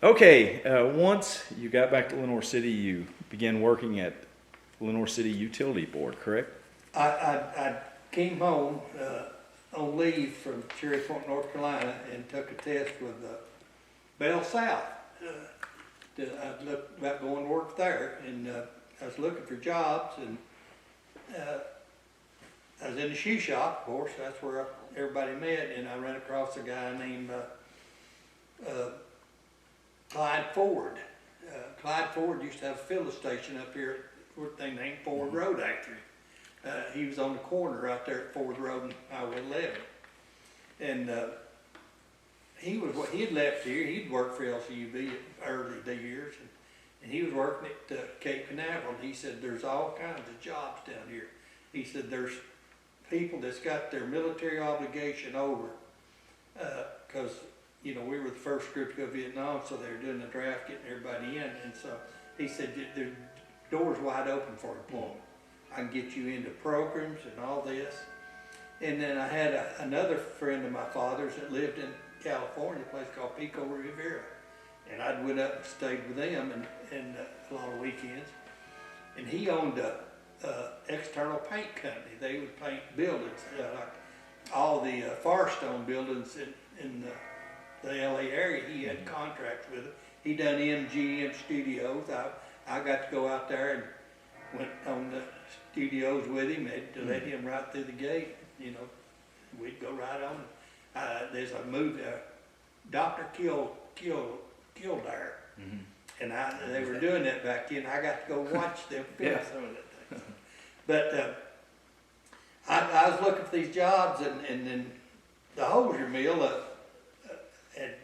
Okay, once you got back to Lenore City, you began working at Lenore City Utility Board, correct? I came home on leave from Cherry Point, North Carolina, and took a test with Bell South. I looked about going to work there, and I was looking for jobs, and I was in the shoe shop, of course. That's where everybody met, and I ran across a guy named Clyde Ford. Clyde Ford used to have a filling station up here at a thing named Ford Road, actually. He was on the corner right there at Ford Road and Highway 11. And he had left here. He'd worked for LCUB early years, and he was working at Cape Canaveral. And he said, there's all kinds of jobs down here. He said, there's people that's got their military obligation over, because we were the first group to go to Vietnam, so they were doing the draft, getting everybody in. And so he said, the door's wide open for employment. I can get you into programs and all this. And then I had another friend of my father's that lived in California, a place called Pico Rivera. And I went up and stayed with them and a lot of weekends. And he owned a external paint company. They would paint buildings, like all the Firestone buildings in the LA area. He had contracts with it. He done MGM studios. I got to go out there and went on the studios with him. To let him right through the gate. We'd go right on. There's a movie, Dr. Kildare, and they were doing that back then. I got to go watch them film some of that thing. But I was looking for these jobs, and then the hosier mill had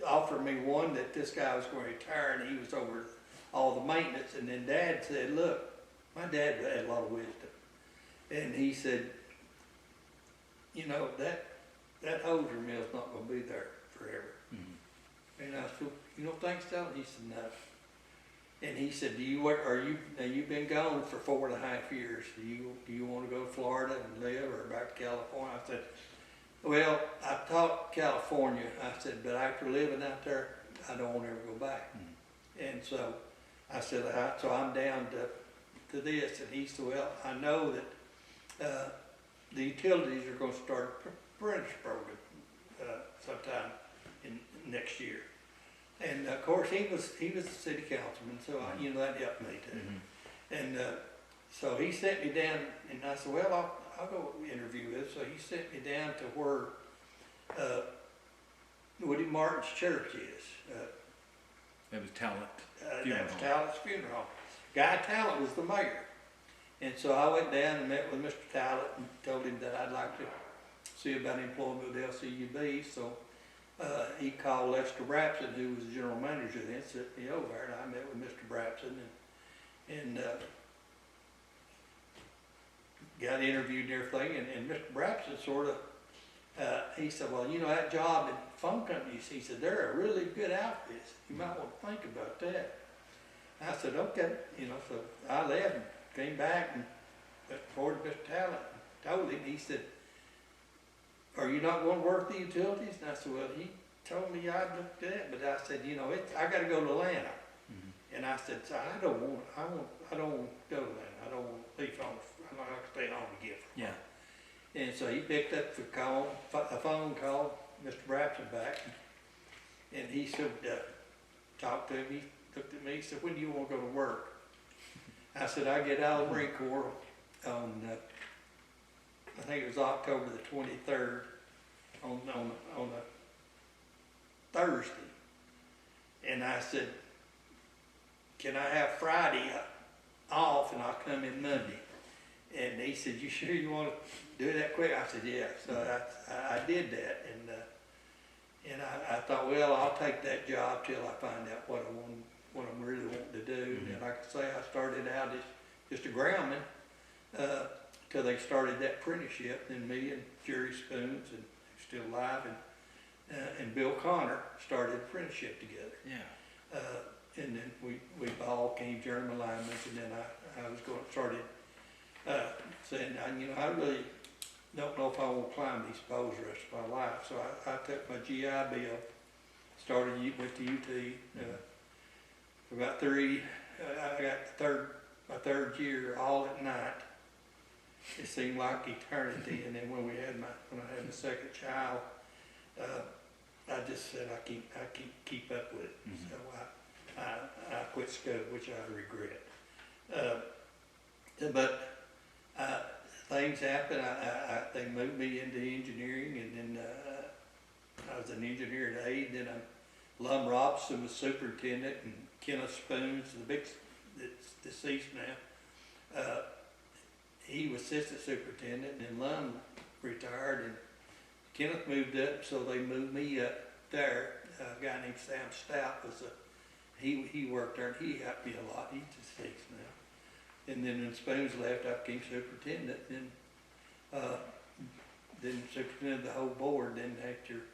offered me one that this guy was going to retire, and he was over all the maintenance. And then Dad said, look, my dad had a lot of wisdom, and he said, that hosier mill's not going to be there forever. And I said, you don't think so? He said, no. And he said, you've been gone for 4.5 years. Do you want to go to Florida and live, or back to California? I said, well, I taught California. I said, but after living out there, I don't want to ever go back. And so I said, so I'm down to this. And he said, well, I know that the utilities are going to start a apprentice program sometime in next year. And of course, he was a city councilman, so that helped me too. And so he sent me down, and I said, well, I'll go interview this. So he sent me down to where Woody Martin's church is. That was Talent. That was Talent's funeral. Guy Talent was the mayor. And so I went down and met with Mr. Talent and told him that I'd like to see about employment with LCUB. So he called Lester Brapson, who was the general manager then, sent me over there, and I met with Mr. Brapson and got interviewed and everything. And Mr. Brapson sort of, he said, well, that job in phone companies, he said, they're a really good outfit. You might want to think about that. I said, okay. So I left and came back and reported Mr. Talent and told him. He said, are you not going to work the utilities? And I said, well, he told me I'd look at that, but I said, I got to go to Atlanta. And I said, so I don't want to go to Atlanta. I don't want to leave home. I'm not going to stay home to get from home. And so he picked up a phone call, Mr. Brapson back, and he said, talked to him. He looked at me. He said, when do you want to go to work? I said, I get out of the Marine Corps on, I think it was October the 23rd, on a Thursday. And I said, can I have Friday off and I'll come in Monday? And he said, you sure you want to do that quick? I said, yeah. So I did that, and I thought, well, I'll take that job till I find out what I'm really wanting to do. And like I say, I started out as just a groundman till they started that apprenticeship. Then me and Jerry Spoons, and who's still alive, and Bill Connor started apprenticeship together. And then we all came journeyman linemen, and then I was started saying, I really don't know if I want to climb these poles the rest of my life. So I took my GI Bill, went to UT, for about I got my third year all at night. It seemed like eternity, and then when I had my second child, I just said I can't keep up with it. So I quit school, which I regret. But things happened. They moved me into engineering, and then I was an engineer at aide. Then Lum Robson was superintendent, and Kenneth Spoons, that's deceased now. He was assistant superintendent, and then Lum retired, and Kenneth moved up, so they moved me up there. A guy named Sam Stout he worked there, and he helped me a lot. He's deceased now. And then when Spoons left, I became superintendent, and then superintendent of the whole board. Then after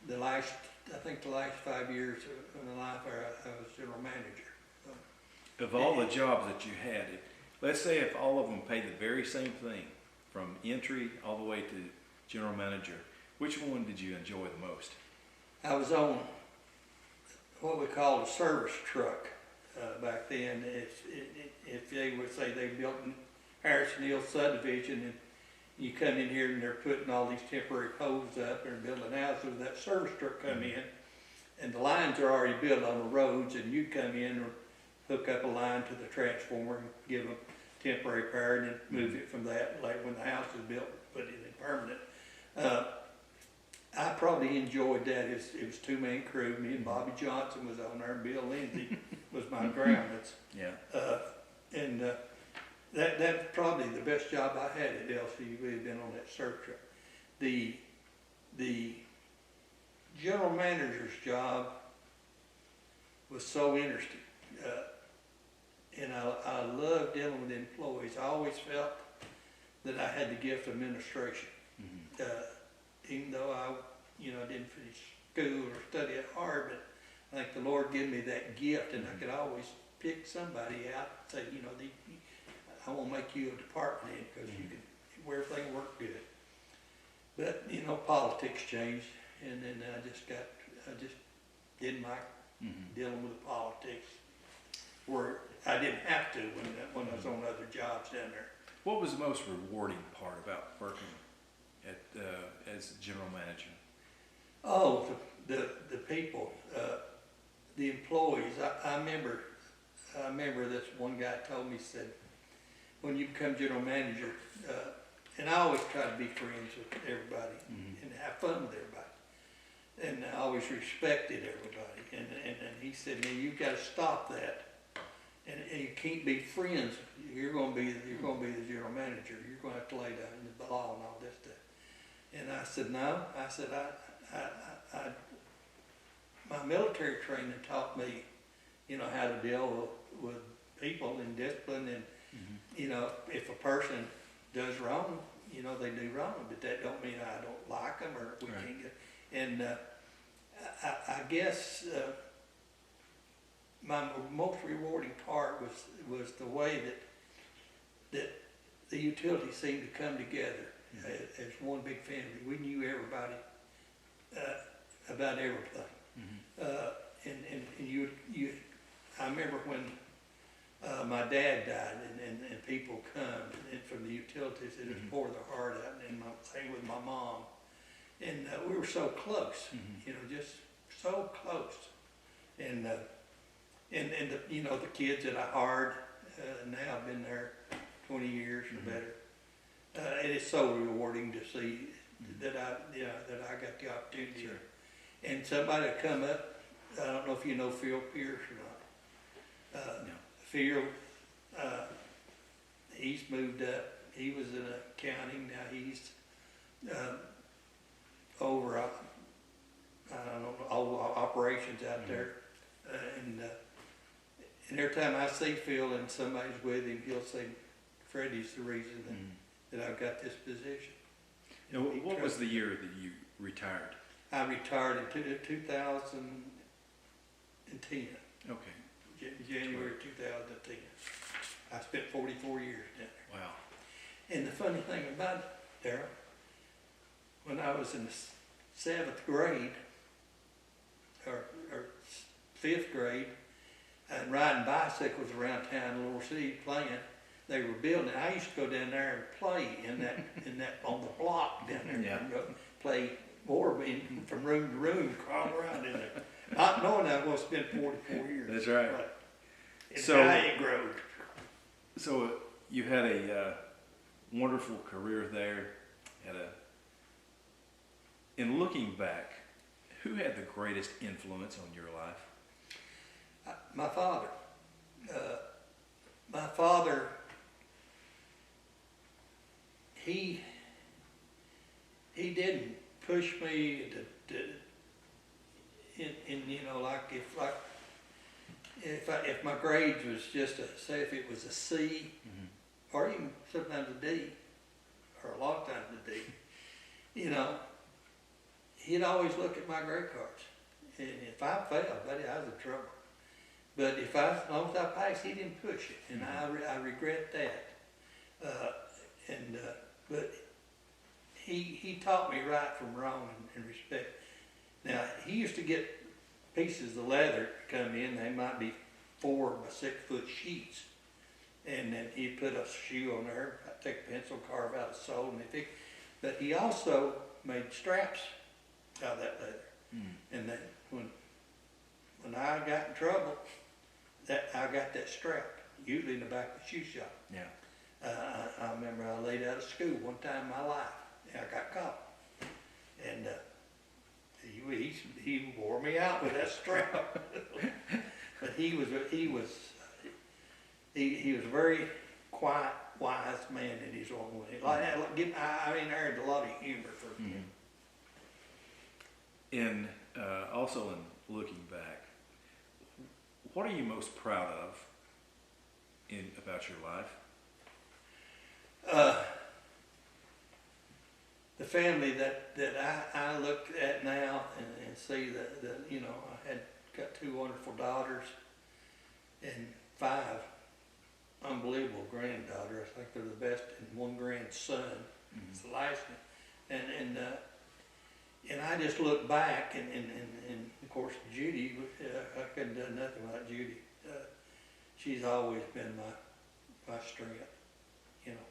the last 5 years of my life, I was general manager. So, Of all the jobs that you had, let's say if all of them paid the very same thing, from entry all the way to general manager, which one did you enjoy the most? I was on what we called a service truck back then. If they would say they built in Harrison Hill subdivision, and you come in here and they're putting all these temporary poles up and building houses, that service truck come in, and the lines are already built on the roads, and you come in and hook up a line to the transformer and give them temporary power, and then move it from that. Like when the house is built, put it in permanent. I probably enjoyed that. It was two-man crew. Me and Bobby Johnson was on there, and Bill Lindsay was my grounders. Yeah. And that's probably the best job I had at LCUB, been on that service truck. The general manager's job was so interesting. And I love dealing with employees. I always felt that I had the gift of administration. Even though I didn't finish school or study it hard, but I think the Lord gave me that gift, and I could always pick somebody out and say, I want to make you a department head because you can, where everything work good. But politics changed, and then I just didn't like dealing with the politics, where I didn't have to when I was on other jobs down there. What was the most rewarding part about working as general manager? Oh, the people, the employees. I remember this one guy told me, said, when you become general manager, and I always try to be friends with everybody and have fun with everybody, and I always respected everybody. And he said, "Now you've got to stop that, and you can't be friends. You're going to be the general manager. You're going to have to lay down the law and all this stuff." And I said, "No." I said, my military training taught me, how to deal with people and discipline, and if a person does wrong, they do wrong, but that don't mean I don't like them or we can't get. And I guess my most rewarding part was the way that the utilities seemed to come together as one big family. We knew everybody about everything. And I remember when my dad died, and people come and from the utilities, and just pour their heart out, and same with my mom, and we were so close, just so close, and the kids that I hired now have been there 20 years or better, and it's so rewarding to see that I got the opportunity. Sure. And somebody would come up. I don't know if you know Phil Pierce or not. No. Phil, he's moved up. He was in accounting. Now he's over, I don't know, all operations out there. And every time I see Phil and somebody's with him, he'll say, "Freddie's the reason that I've got this position." Now, what was the year that you retired? I retired in 2010. Okay. January 2010. I spent 44 years down there. Wow. And the funny thing about it, Darrell, when I was in the 7th grade, or fifth grade, and riding bicycles around town in Little City playing. They were building. I used to go down there and play in that on the block down there. Yeah. And go play more from room to room, crawl around in there. Not knowing I was spent 44 years. That's right. But it's So- how it growed. So you had a wonderful career there. In looking back, who had the greatest influence on your life? My father. My father. He didn't push me in you know, like if my grades was just say if it was a C, or even sometimes a D, or a lot of times a D, you know, he'd always look at my grade cards, and if I failed, buddy, I was in trouble. But as long as I passed, he didn't push it, and I regret that. But he taught me right from wrong and respect. Now, he used to get pieces of leather come in. They might be 4 by 6 foot sheets. And then he'd put a shoe on there. I'd take a pencil, carve out a sole, and everything. But he also made straps out of that leather. And then when I got in trouble, I got that strap, usually in the back of the shoe shop. Yeah. I remember I laid out of school one time in my life, and I got caught. And he wore me out with that strap. But he was a very quiet, wise man in his own way. I had a lot of humor for him. And also in looking back, what are you most proud of about your life? The family that I look at now and see that you know, I got 2 wonderful daughters and 5 unbelievable granddaughters. I think they're the best, and 1 grandson. It's the last one. And I just look back and of course Judy, I couldn't have done nothing without Judy. She's always been my strength, you know.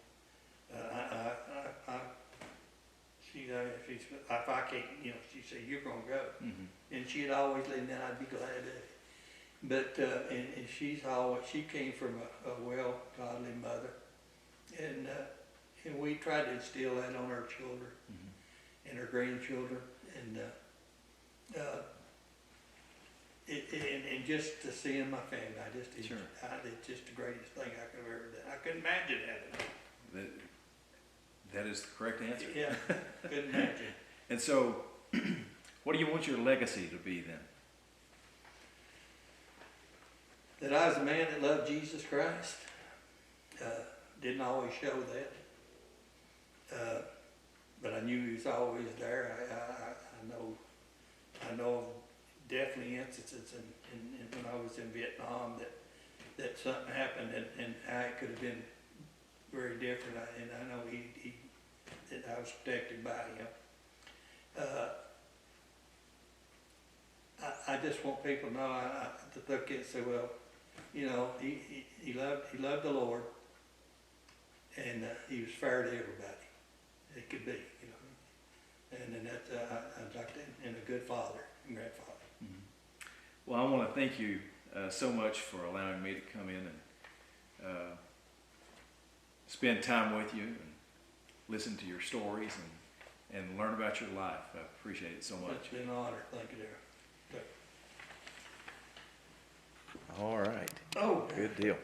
If I can't, you know, she said, "You're gonna go," and she'd always let me, and I'd be glad of it. But and she came from a well, godly mother, and we tried to instill that on our children and our grandchildren, and just to see in my family, it's just the greatest thing I could have ever done. I couldn't imagine having it. That is the correct answer. Yeah, couldn't imagine. And so, what do you want your legacy to be then? That I was a man that loved Jesus Christ. Didn't always show that, but I knew He was always there. I know definitely instances in when I was in Vietnam that something happened and how it could have been very different. And I know that I was protected by Him. I just want people to know to look at and say, well, you know, he loved the Lord, and he was fair to everybody. It could be, you know, and then that's I'd like that, and a good father and grandfather. Well, I want to thank you so much for allowing me to come in and spend time with you and listen to your stories and learn about your life. I appreciate it so much. It's been an honor. Thank you, Darrell. All right. Oh, Good deal.